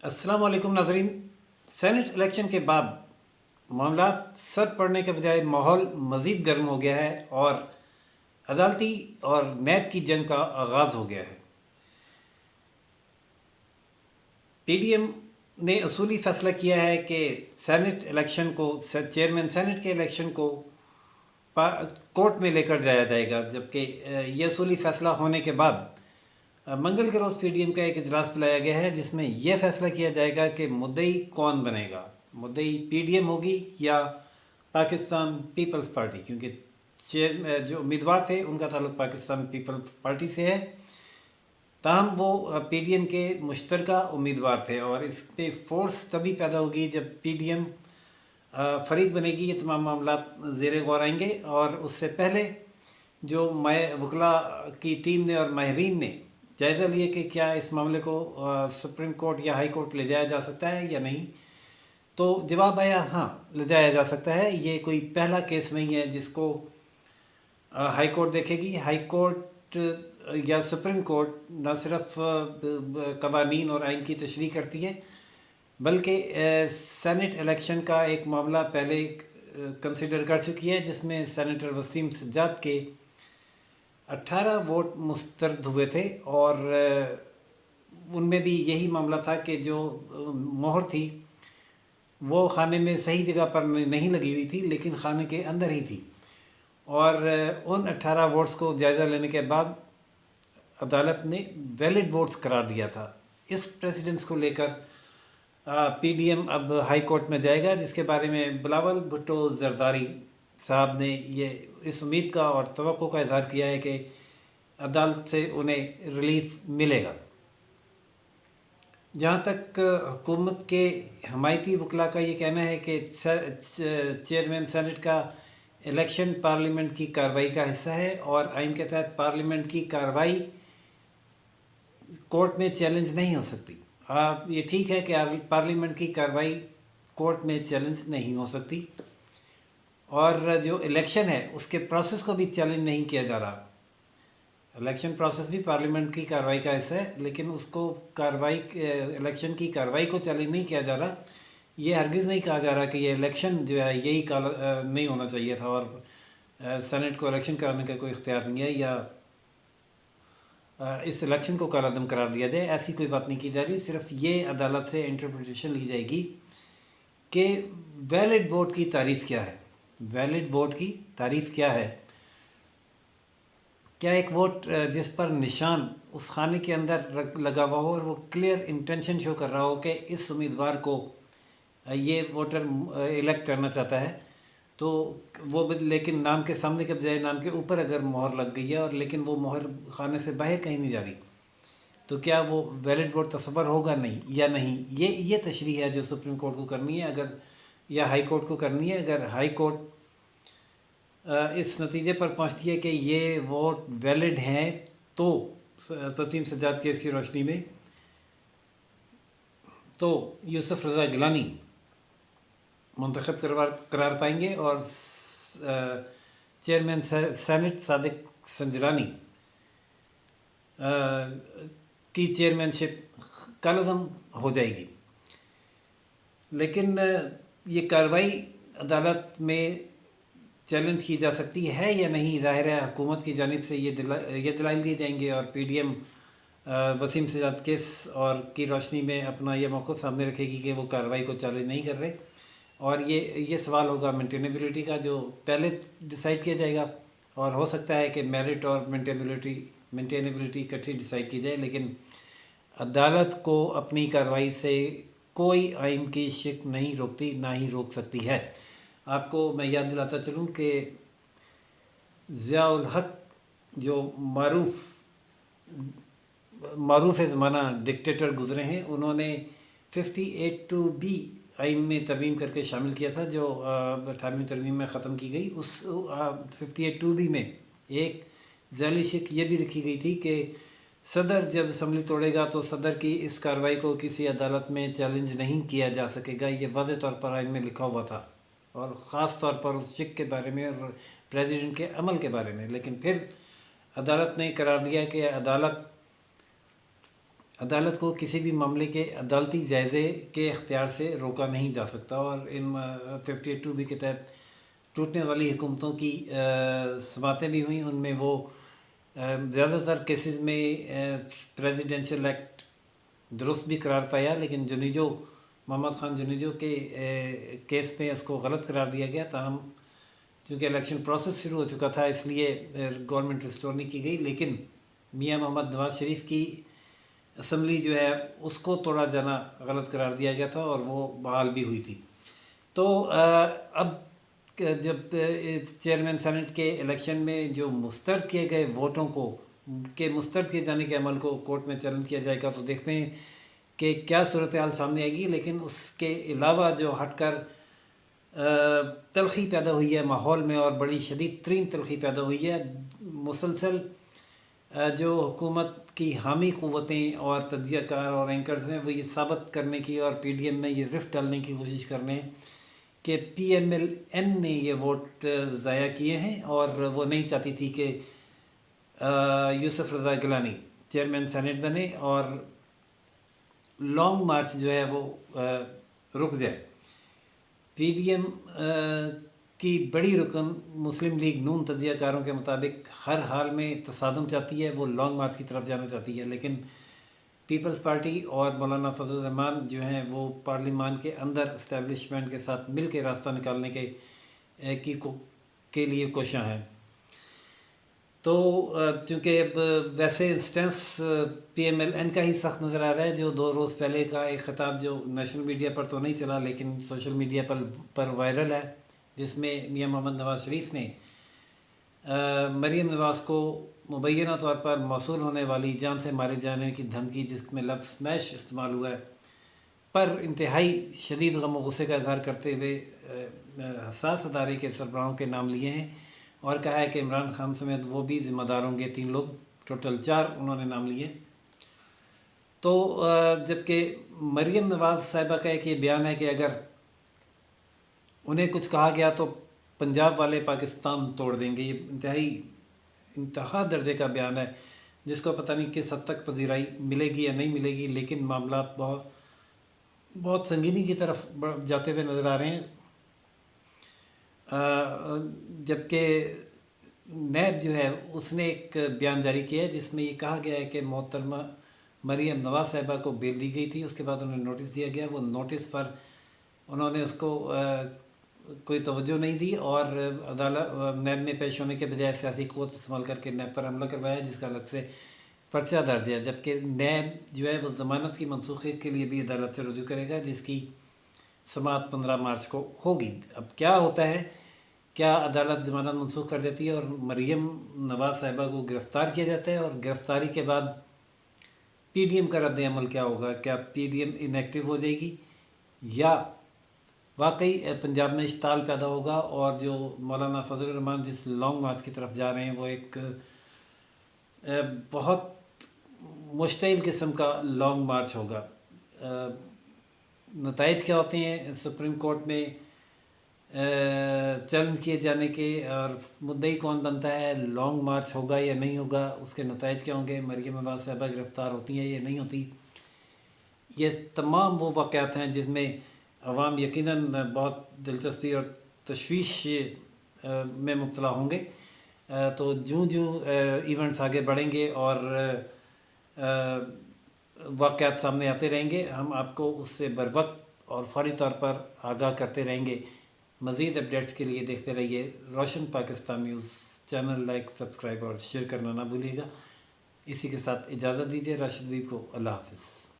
अस्सलाम वालेकुम नाजरीन। सेनेट इलेक्शन के बाद मामला सर पड़ने के बजाय माहौल मज़ीद गर्म हो गया है और अदालती और नैब की जंग का आगाज़ हो गया है। पीडीएम ने असूली फ़ैसला किया है कि सेनेट इलेक्शन को चेयरमैन सेनेट के इलेक्शन को कोर्ट में लेकर जाया जाएगा, जबकि ये असूली फ़ैसला होने के बाद मंगल के रोज़ पीडीएम का एक इजलास बुलाया गया है जिसमें यह फैसला किया जाएगा कि मुद्दई कौन बनेगा। मुद्दई पीडीएम होगी या पाकिस्तान पीपल्स पार्टी, क्योंकि जो उम्मीदवार थे उनका ताल्लुक पाकिस्तान पीपल्स पार्टी से है। ताहम वो पीडीएम के मुश्तरका उम्मीदवार थे और इस पर फोर्स तभी पैदा होगी जब पीडीएम फरीक बनेगी। ये तमाम मामला ज़ेर गौर आएंगे और उससे पहले जो वकला की टीम ने और माहिरीन ने जायज़ा लिए कि क्या इस मामले को सुप्रीम कोर्ट या हाई कोर्ट ले जाया जा सकता है या नहीं, तो जवाब आया हाँ, ले जाया जा सकता है। ये कोई पहला केस नहीं है जिसको हाई कोर्ट देखेगी। हाई कोर्ट या सुप्रीम कोर्ट न सिर्फ कवानीन और आइन की तशरीह करती है, बल्कि सेनेट इलेक्शन का एक मामला पहले कंसिडर कर चुकी है जिसमें सेनेटर वसीम सज्जाद के 18 वोट मुस्तरद हुए थे और उनमें भी यही मामला था कि जो मोहर थी वो खाने में सही जगह पर नहीं लगी हुई थी, लेकिन खाने के अंदर ही थी। और उन 18 वोट्स को जायज़ा लेने के बाद अदालत ने वैलिड वोट्स करार दिया था। इस प्रेसिडेंस को लेकर पीडीएम अब हाई कोर्ट में जाएगा, जिसके बारे में बिलावल भुट्टो जरदारी साहब ने ये इस उम्मीद का और तवक्को का इजहार किया है कि अदालत से उन्हें रिलीफ मिलेगा। जहाँ तक हुकूमत के हमायती वकला का ये कहना है कि चेयरमैन सेनेट का इलेक्शन पार्लियामेंट की कार्रवाई का हिस्सा है और आइन के तहत पार्लियामेंट की कार्रवाई कोर्ट में चैलेंज नहीं हो सकती। ये ठीक है कि पार्लियामेंट की कार्रवाई कोर्ट में चैलेंज नहीं हो सकती और जो इलेक्शन है उसके प्रोसेस को भी चैलेंज नहीं किया जा रहा। इलेक्शन प्रोसेस भी पार्लियामेंट की कार्रवाई का हिस्सा है, लेकिन उसको इलेक्शन की कार्रवाई को चैलेंज नहीं किया जा रहा। ये हरगिज़ नहीं कहा जा रहा कि ये इलेक्शन जो है यही नहीं होना चाहिए था और सेनेट को इलेक्शन कराने का कोई इख्तियार नहीं है या इस इलेक्शन को कालादम करार दिया जाए। ऐसी कोई बात नहीं की जा रही। सिर्फ ये अदालत से इंटरप्रिटेशन ली जाएगी कि वैलिड वोट की तारीफ़ क्या है। वैलिड वोट की तारीफ़ क्या है? क्या एक वोट जिस पर निशान उस खाने के अंदर लगा हुआ हो और वो क्लियर इंटेंशन शो कर रहा हो कि इस उम्मीदवार को ये वोटर इलेक्ट करना चाहता है, तो वो लेकिन नाम के सामने के बजाय नाम के ऊपर अगर मोहर लग गई है और लेकिन वो मोहर खाने से बाहर कहीं नहीं जा रही, तो क्या वो वैलिड वोट तस्वर होगा नहीं या नहीं? ये तशरीह है जो सुप्रीम कोर्ट को करनी है अगर या हाई कोर्ट को करनी है। अगर हाई कोर्ट इस नतीजे पर पहुंचती है कि ये वोट वैलिड हैं, तो वसीम सज्जाद केस की रोशनी में तो यूसुफ रज़ा गिलानी मुंतखब करार पाएंगे और चेयरमैन सेनेट सादिक संजरानी की चेयरमैनशिप कलअदम हो जाएगी। लेकिन ये कार्रवाई अदालत में चैलेंज की जा सकती है या नहीं, ज़ाहिर है हुकूमत की जानिब से ये दलाइल दिए जाएंगे और पीडीएम वसीम सज्जाद केस और की रोशनी में अपना ये मौक़िफ़ सामने रखेगी कि वो कार्रवाई को चैलेंज नहीं कर रहे। और ये सवाल होगा मेंटेनेबिलिटी का, जो पहले डिसाइड किया जाएगा और हो सकता है कि मेरिट और मेंटेनेबिलिटी इकट्ठी डिसाइड की जाए। लेकिन अदालत को अपनी कार्रवाई से कोई आइन की शिक नहीं रोकती, ना ही रोक सकती है। आपको मैं याद दिलाता चलूँ कि ज़ियाउल हक जो मारूफ ज़माना डिक्टेटर गुज़रे हैं, उन्होंने 58(2)B आइन में तरमीम करके शामिल किया था जो 18वीं तरमीम में ख़त्म की गई। उस 58(2)B में एक ज़ैली शिक ये भी रखी गई थी कि सदर जब असम्बली तोड़ेगा तो सदर की इस कार्रवाई को किसी अदालत में चैलेंज नहीं किया जा सकेगा। ये वाज़ेह तौर पर आइन में लिखा हुआ था और ख़ास तौर पर उस शिक के बारे में और प्रेसिडेंट के अमल के बारे में। लेकिन फिर अदालत ने करार दिया कि عدالت کو کسی بھی معاملے کے عدالتی جائزے کے اختیار سے روکا نہیں جا سکتا، اور ان 58(2) کے تحت ٹوٹنے والی حکومتوں کی سماعتیں بھی ہوئیں۔ ان میں وہ زیادہ تر کیسز میں پریزیڈینشل ایکٹ درست بھی قرار پایا، لیکن جنیجو محمد خان جنیجو کے کیس میں اس کو غلط قرار دیا گیا۔ تاہم چونکہ الیکشن پروسیس شروع ہو چکا تھا، اس لیے گورنمنٹ ریسٹور نہیں کی گئی، لیکن میاں محمد نواز شریف کی اسمبلی جو ہے اس کو توڑا جانا غلط قرار دیا گیا تھا، اور وہ بحال بھی ہوئی تھی۔ تو اب جب چیئرمین سینٹ کے الیکشن میں جو مسترد کیے گئے ووٹوں کو مسترد کیے جانے کے عمل کو کورٹ میں چیلنج کیا جائے گا، تو دیکھتے ہیں کہ کیا صورتحال سامنے آئے گی۔ لیکن اس کے علاوہ جو ہٹ کر تلخی پیدا ہوئی ہے ماحول میں، اور بڑی شدید ترین تلخی پیدا ہوئی ہے، مسلسل جو حکومت کی حامی قوتیں اور تجزیہ کار اور اینکرز ہیں، وہ یہ ثابت کرنے کی اور پی ڈی ایم میں یہ رفٹ ڈالنے کی کوشش کر رہے ہیں کہ پی ایم ایل این نے یہ ووٹ ضائع کیے ہیں، اور وہ نہیں چاہتی تھی کہ یوسف رضا گیلانی چیئرمین سینٹ بنے اور لانگ مارچ جو ہے وہ رک جائے۔ پی ڈی ایم کی بڑی رکن مسلم لیگ نون تجزیہ کاروں کے مطابق ہر حال میں تصادم چاہتی ہے، وہ لانگ مارچ کی طرف جانا چاہتی ہے، لیکن پیپلز پارٹی اور مولانا فضل الرحمان جو ہیں وہ پارلیمان کے اندر اسٹیبلشمنٹ کے ساتھ مل کے راستہ نکالنے کے لیے کوشاں ہیں۔ تو چونکہ اب ویسے instance P M L N کا ہی سخت نظر آ رہا ہے، جو 2 روز پہلے کا ایک خطاب جو نیشنل میڈیا پر تو نہیں چلا لیکن سوشل میڈیا پر وائرل ہے، جس میں میاں محمد نواز شریف نے مریم نواز کو مبینہ طور پر موصول ہونے والی جان سے مارے جانے کی دھمکی، جس میں لفظ اسمیش استعمال ہوا ہے، پر انتہائی شدید غم و غصے کا اظہار کرتے ہوئے حساس ادارے کے سربراہوں کے نام لیے ہیں، اور کہا ہے کہ عمران خان سمیت وہ بھی ذمہ دار ہوں گے، 3 لوگ، ٹوٹل 4 انہوں نے نام لیے۔ تو جبکہ مریم نواز صاحبہ کا ایک یہ بیان ہے کہ اگر انہیں کچھ کہا گیا تو پنجاب والے پاکستان توڑ دیں گے، یہ انتہا درجے کا بیان ہے، جس کو پتہ نہیں کس حد تک پذیرائی ملے گی یا نہیں ملے گی، لیکن معاملات بہت سنگینی کی طرف جاتے ہوئے نظر آ رہے ہیں۔ جبکہ نیب جو ہے اس نے ایک بیان جاری کیا ہے، جس میں یہ کہا گیا ہے کہ محترمہ مریم نواز صاحبہ کو بیل دی گئی تھی، اس کے بعد انہیں نوٹس دیا گیا، وہ نوٹس پر انہوں نے اس کو کوئی توجہ نہیں دی، اور نیب میں پیش ہونے کے بجائے سیاسی قوت استعمال کر کے نیب پر حملہ کروایا، جس کا الگ سے پرچہ درج ہے۔ جبکہ نیب جو ہے وہ ضمانت کی منسوخی کے لیے بھی عدالت سے رجوع کرے گا، جس کی سماعت 15 مارچ کو ہوگی۔ اب کیا ہوتا ہے، کیا عدالت ضمانت منسوخ کر دیتی ہے اور مریم نواز صاحبہ کو گرفتار کیا جاتا ہے، اور گرفتاری کے بعد پی ڈی ایم کا رد عمل کیا ہوگا؟ کیا پی ڈی ایم انیکٹیو ہو جائے گی، یا واقعی پنجاب میں اشتعال پیدا ہوگا، اور جو مولانا فضل الرحمان جس لانگ مارچ کی طرف جا رہے ہیں وہ ایک بہت مشتعل قسم کا لانگ مارچ ہوگا۔ نتائج کیا ہوتے ہیں سپریم کورٹ میں چیلنج کیے جانے کے، اور مدعی کون بنتا ہے، لانگ مارچ ہوگا یا نہیں ہوگا، اس کے نتائج کیا ہوں گے، مریم نواز صاحبہ گرفتار ہوتی ہیں یا نہیں ہوتی، یہ تمام وہ واقعات ہیں جس میں عوام یقیناً بہت دلچسپی اور تشویش میں مبتلا ہوں گے۔ تو جوں ایونٹس آگے بڑھیں گے اور واقعات سامنے آتے رہیں گے، ہم آپ کو اس سے بروقت اور فوری طور پر آگاہ کرتے رہیں گے۔ مزید اپڈیٹس کے لیے دیکھتے رہیے روشن Pakistan news channel, like, subscribe اور شیئر کرنا نہ بھولیے گا۔ اسی کے ساتھ اجازت دیجیے راشد حبیب کو، اللہ حافظ۔